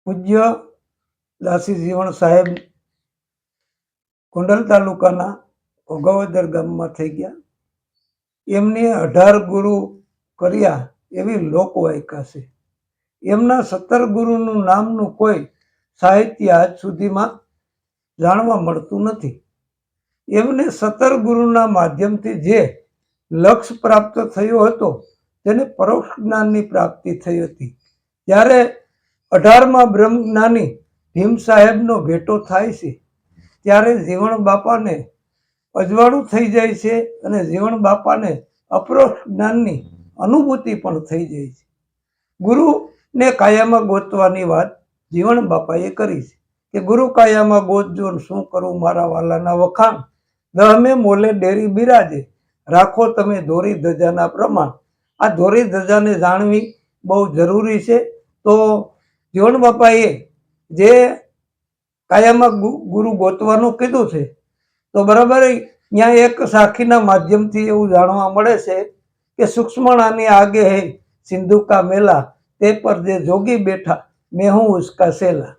પૂજ્ય દાસી જીવણ સાહેબ ગોંડલ તાલુકાના ભોગાવદર ગામમાં થઈ ગયા. એમને 18 ગુરુ કર્યા એવી લોકવાયકા છે. એમના 17 ગુરુનું નામનું કોઈ સાહિત્ય આજ સુધીમાં જાણવા મળતું નથી. એમને 17 ગુરુના માધ્યમથી જે લક્ષ્ય પ્રાપ્ત થયો હતો તેને પરોક્ષ જ્ઞાનની પ્રાપ્તિ થઈ હતી. જ્યારે 18મા બ્રહ્મજ્ઞાની ભીમ સાહેબનો ભેટો થાય છે ત્યારે જીવણ બાપાને અજવાળું થઈ જાય છે અને જીવણ બાપાને અપરોક્ષ જ્ઞાનની અનુભૂતિ પણ થઈ જાય છે. ગુરુને કાયામાં ગોતવાની વાત જીવણ બાપાએ કરી છે કે ગુરુ કાયામાં ગોતજો ને શું કરું મારા વાલાના વખાણ, દહમે મોલે ડેરી બિરાજે, રાખો તમે ધોરી ધજાના પ્રમાણ. આ ધોરી ધજાને જાણવી બહુ જરૂરી છે. તો જીવણ બાપાએ જે કાયામાં ગુરુ ગોતવાનું કીધું છે તો બરાબર ત્યાં એક સાખીના માધ્યમથી એવું જાણવા મળે છે કે સૂક્ષ્મણાની આગે હે સિંધુ કા મેલા, તે પર જે જોગી બેઠા મેં હું ઉસકા સેલા.